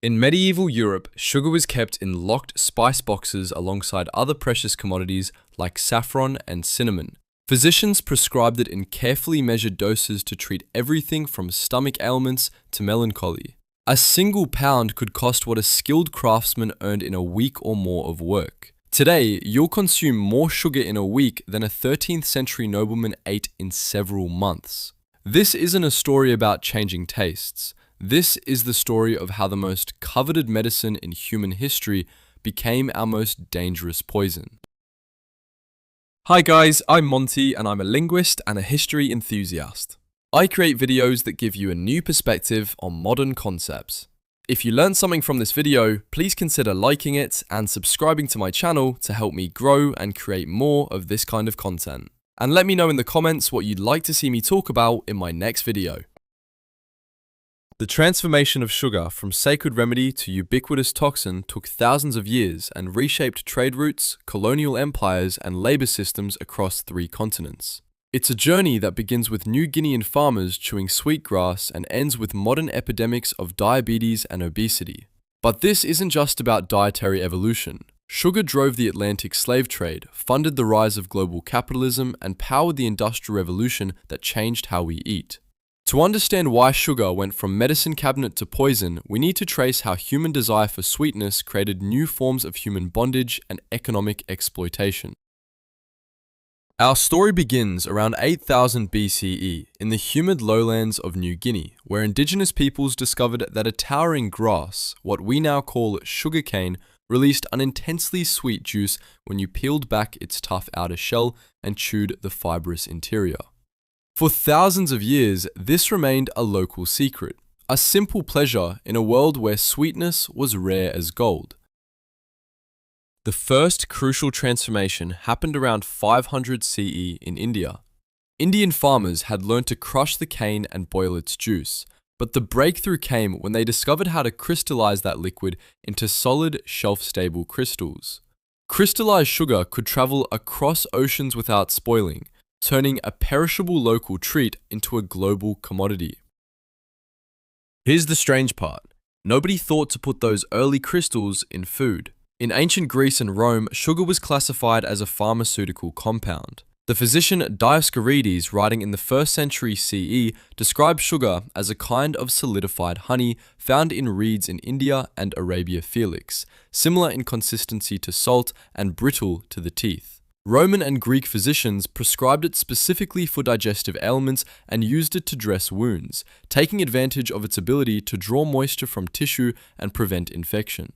In medieval Europe, sugar was kept in locked spice boxes alongside other precious commodities like saffron and cinnamon. Physicians prescribed it in carefully measured doses to treat everything from stomach ailments to melancholy. A single pound could cost what a skilled craftsman earned in a week or more of work. Today, you'll consume more sugar in a week than a 13th century nobleman ate in several months. This isn't a story about changing tastes. This is the story of how the most coveted medicine in human history became our most dangerous poison. Hi guys, I'm Monty and I'm a linguist and a history enthusiast. I create videos that give you a new perspective on modern concepts. If you learned something from this video, please consider liking it and subscribing to my channel to help me grow and create more of this kind of content. And let me know in the comments what you'd like to see me talk about in my next video. The transformation of sugar from sacred remedy to ubiquitous toxin took thousands of years and reshaped trade routes, colonial empires, and labor systems across 3 continents. It's a journey that begins with New Guinean farmers chewing sweetgrass and ends with modern epidemics of diabetes and obesity. But this isn't just about dietary evolution. Sugar drove the Atlantic slave trade, funded the rise of global capitalism, and powered the Industrial Revolution that changed how we eat. To understand why sugar went from medicine cabinet to poison, we need to trace how human desire for sweetness created new forms of human bondage and economic exploitation. Our story begins around 8000 BCE in the humid lowlands of New Guinea, where indigenous peoples discovered that a towering grass, what we now call sugarcane, released an intensely sweet juice when you peeled back its tough outer shell and chewed the fibrous interior. For thousands of years, this remained a local secret, a simple pleasure in a world where sweetness was rare as gold. The first crucial transformation happened around 500 CE in India. Indian farmers had learned to crush the cane and boil its juice, but the breakthrough came when they discovered how to crystallize that liquid into solid, shelf-stable crystals. Crystallized sugar could travel across oceans without spoiling, turning a perishable local treat into a global commodity. Here's the strange part. Nobody thought to put those early crystals in food. In ancient Greece and Rome, sugar was classified as a pharmaceutical compound. The physician Dioscorides, writing in the 1st century CE, described sugar as a kind of solidified honey found in reeds in India and Arabia Felix, similar in consistency to salt and brittle to the teeth. Roman and Greek physicians prescribed it specifically for digestive ailments and used it to dress wounds, taking advantage of its ability to draw moisture from tissue and prevent infection.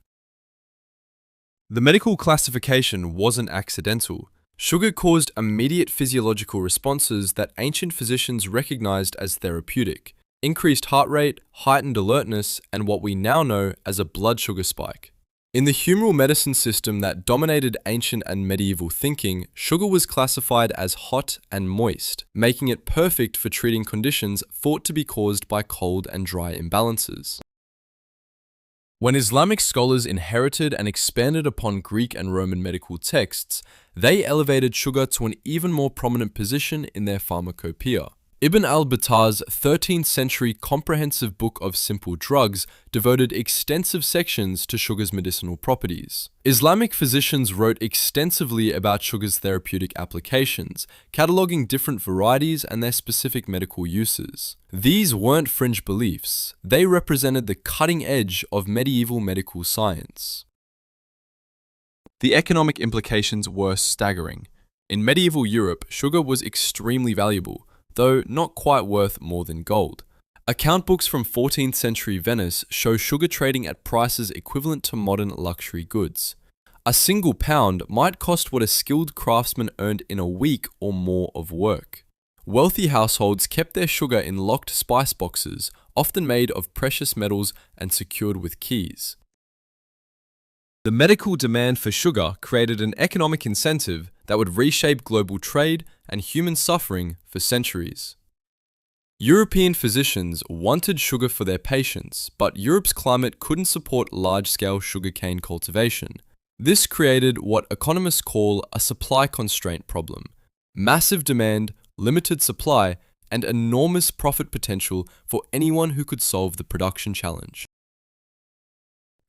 The medical classification wasn't accidental. Sugar caused immediate physiological responses that ancient physicians recognized as therapeutic: increased heart rate, heightened alertness, and what we now know as a blood sugar spike. In the humoral medicine system that dominated ancient and medieval thinking, sugar was classified as hot and moist, making it perfect for treating conditions thought to be caused by cold and dry imbalances. When Islamic scholars inherited and expanded upon Greek and Roman medical texts, they elevated sugar to an even more prominent position in their pharmacopoeia. Ibn al-Battar's 13th century comprehensive book of simple drugs devoted extensive sections to sugar's medicinal properties. Islamic physicians wrote extensively about sugar's therapeutic applications, cataloging different varieties and their specific medical uses. These weren't fringe beliefs. They represented the cutting edge of medieval medical science. The economic implications were staggering. In medieval Europe, sugar was extremely valuable, though not quite worth more than gold. Account books from 14th century Venice show sugar trading at prices equivalent to modern luxury goods. A single pound might cost what a skilled craftsman earned in a week or more of work. Wealthy households kept their sugar in locked spice boxes, often made of precious metals and secured with keys. The medical demand for sugar created an economic incentive that would reshape global trade and human suffering for centuries. European physicians wanted sugar for their patients, but Europe's climate couldn't support large-scale sugarcane cultivation. This created what economists call a supply constraint problem: massive demand, limited supply, and enormous profit potential for anyone who could solve the production challenge.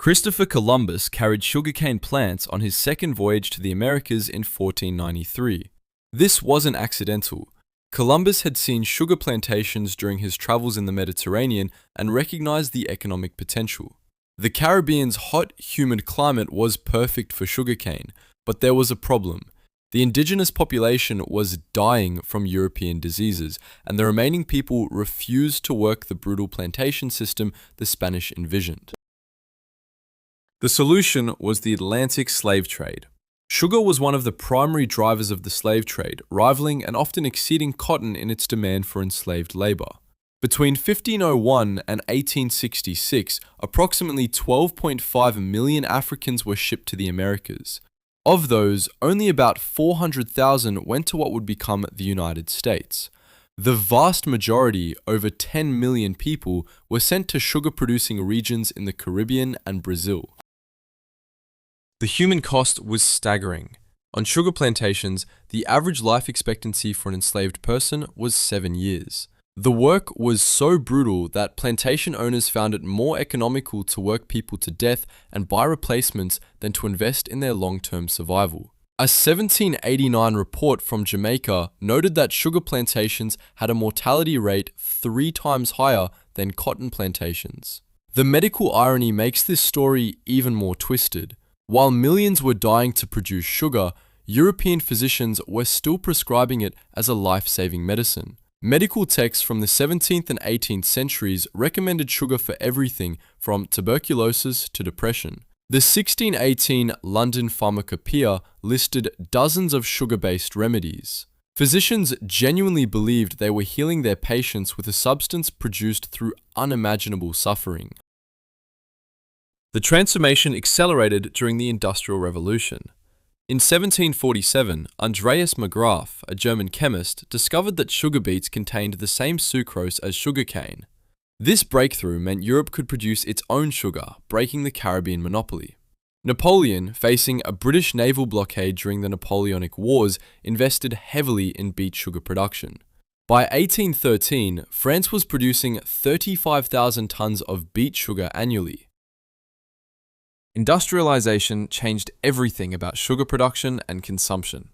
Christopher Columbus carried sugarcane plants on his second voyage to the Americas in 1493. This wasn't accidental. Columbus had seen sugar plantations during his travels in the Mediterranean and recognized the economic potential. The Caribbean's hot, humid climate was perfect for sugarcane, but there was a problem. The indigenous population was dying from European diseases, and the remaining people refused to work the brutal plantation system the Spanish envisioned. The solution was the Atlantic slave trade. Sugar was one of the primary drivers of the slave trade, rivaling and often exceeding cotton in its demand for enslaved labor. Between 1501 and 1866, approximately 12.5 million Africans were shipped to the Americas. Of those, only about 400,000 went to what would become the United States. The vast majority, over 10 million people, were sent to sugar-producing regions in the Caribbean and Brazil. The human cost was staggering. On sugar plantations, the average life expectancy for an enslaved person was 7 years. The work was so brutal that plantation owners found it more economical to work people to death and buy replacements than to invest in their long-term survival. A 1789 report from Jamaica noted that sugar plantations had a mortality rate 3 times higher than cotton plantations. The medical irony makes this story even more twisted. While millions were dying to produce sugar, European physicians were still prescribing it as a life-saving medicine. Medical texts from the 17th and 18th centuries recommended sugar for everything from tuberculosis to depression. The 1618 London Pharmacopoeia listed dozens of sugar-based remedies. Physicians genuinely believed they were healing their patients with a substance produced through unimaginable suffering. The transformation accelerated during the Industrial Revolution. In 1747, Andreas Marggraf, a German chemist, discovered that sugar beets contained the same sucrose as sugarcane. This breakthrough meant Europe could produce its own sugar, breaking the Caribbean monopoly. Napoleon, facing a British naval blockade during the Napoleonic Wars, invested heavily in beet sugar production. By 1813, France was producing 35,000 tons of beet sugar annually. Industrialization changed everything about sugar production and consumption.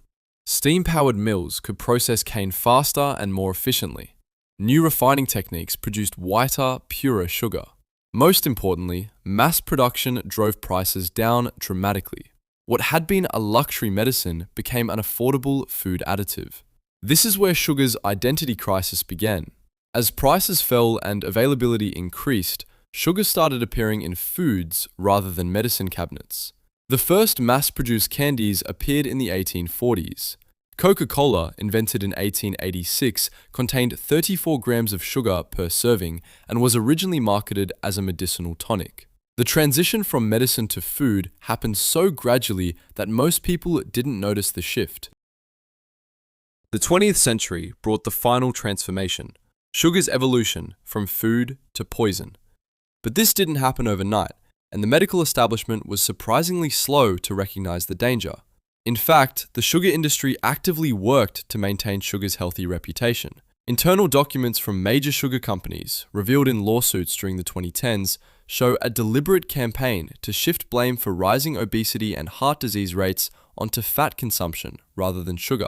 Steam-powered mills could process cane faster and more efficiently. New refining techniques produced whiter, purer sugar. Most importantly, mass production drove prices down dramatically. What had been a luxury medicine became an affordable food additive. This is where sugar's identity crisis began. As prices fell and availability increased, sugar started appearing in foods rather than medicine cabinets. The first mass-produced candies appeared in the 1840s. Coca-Cola, invented in 1886, contained 34 grams of sugar per serving and was originally marketed as a medicinal tonic. The transition from medicine to food happened so gradually that most people didn't notice the shift. The 20th century brought the final transformation, sugar's evolution from food to poison. But this didn't happen overnight, and the medical establishment was surprisingly slow to recognize the danger. In fact, the sugar industry actively worked to maintain sugar's healthy reputation. Internal documents from major sugar companies, revealed in lawsuits during the 2010s, show a deliberate campaign to shift blame for rising obesity and heart disease rates onto fat consumption rather than sugar.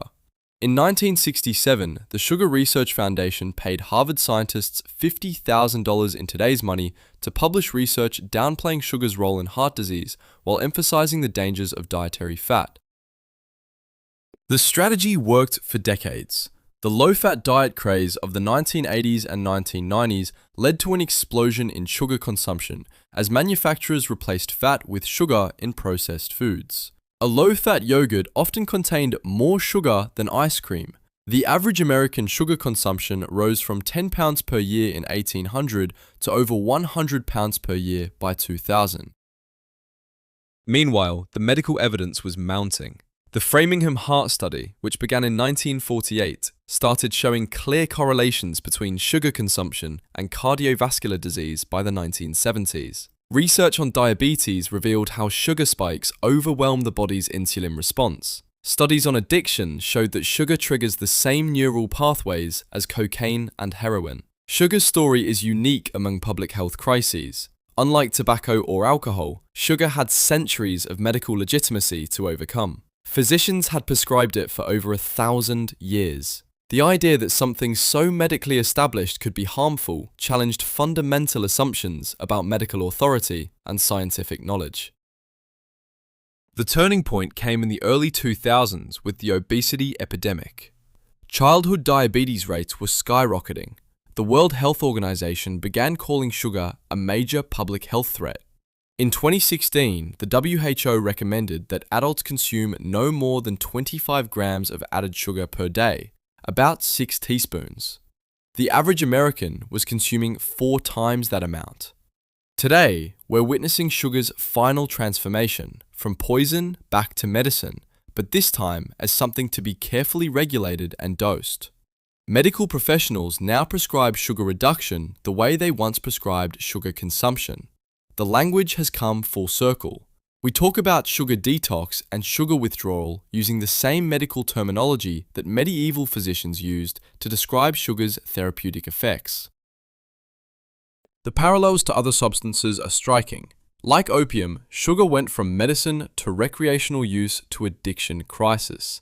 In 1967, the Sugar Research Foundation paid Harvard scientists $50,000 in today's money to publish research downplaying sugar's role in heart disease while emphasizing the dangers of dietary fat. The strategy worked for decades. The low-fat diet craze of the 1980s and 1990s led to an explosion in sugar consumption as manufacturers replaced fat with sugar in processed foods. A low-fat yogurt often contained more sugar than ice cream. The average American sugar consumption rose from 10 pounds per year in 1800 to over 100 pounds per year by 2000. Meanwhile, the medical evidence was mounting. The Framingham Heart Study, which began in 1948, started showing clear correlations between sugar consumption and cardiovascular disease by the 1970s. Research on diabetes revealed how sugar spikes overwhelm the body's insulin response. Studies on addiction showed that sugar triggers the same neural pathways as cocaine and heroin. Sugar's story is unique among public health crises. Unlike tobacco or alcohol, sugar had centuries of medical legitimacy to overcome. Physicians had prescribed it for over 1,000 years. The idea that something so medically established could be harmful challenged fundamental assumptions about medical authority and scientific knowledge. The turning point came in the early 2000s with the obesity epidemic. Childhood diabetes rates were skyrocketing. The World Health Organization began calling sugar a major public health threat. In 2016, the WHO recommended that adults consume no more than 25 grams of added sugar per day, about 6 teaspoons. The average American was consuming 4 times that amount. Today, we're witnessing sugar's final transformation, from poison back to medicine, but this time as something to be carefully regulated and dosed. Medical professionals now prescribe sugar reduction the way they once prescribed sugar consumption. The language has come full circle. We talk about sugar detox and sugar withdrawal using the same medical terminology that medieval physicians used to describe sugar's therapeutic effects. The parallels to other substances are striking. Like opium, sugar went from medicine to recreational use to addiction crisis.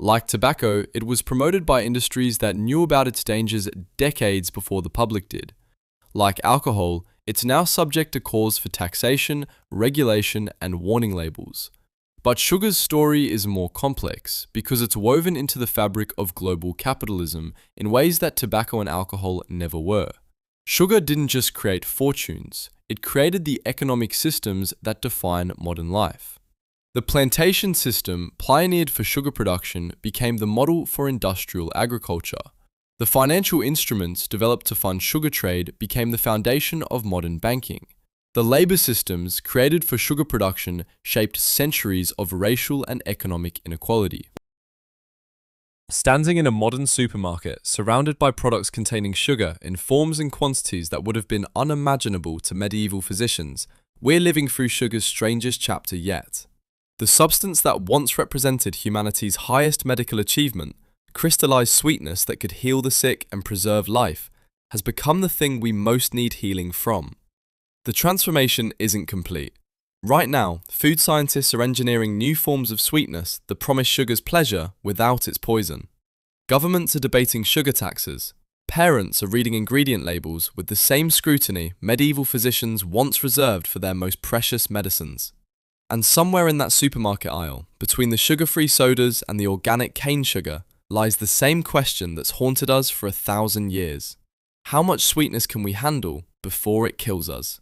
Like tobacco, it was promoted by industries that knew about its dangers decades before the public did. Like alcohol, it's now subject to calls for taxation, regulation, and warning labels. But sugar's story is more complex because it's woven into the fabric of global capitalism in ways that tobacco and alcohol never were. Sugar didn't just create fortunes, it created the economic systems that define modern life. The plantation system, pioneered for sugar production, became the model for industrial agriculture. The financial instruments developed to fund sugar trade became the foundation of modern banking. The labor systems created for sugar production shaped centuries of racial and economic inequality. Standing in a modern supermarket, surrounded by products containing sugar in forms and quantities that would have been unimaginable to medieval physicians, we're living through sugar's strangest chapter yet. The substance that once represented humanity's highest medical achievement, crystallized sweetness that could heal the sick and preserve life, has become the thing we most need healing from. The transformation isn't complete. Right now, food scientists are engineering new forms of sweetness that promise sugar's pleasure without its poison. Governments are debating sugar taxes. Parents are reading ingredient labels with the same scrutiny medieval physicians once reserved for their most precious medicines. And somewhere in that supermarket aisle, between the sugar-free sodas and the organic cane sugar, lies the same question that's haunted us for 1,000 years. How much sweetness can we handle before it kills us?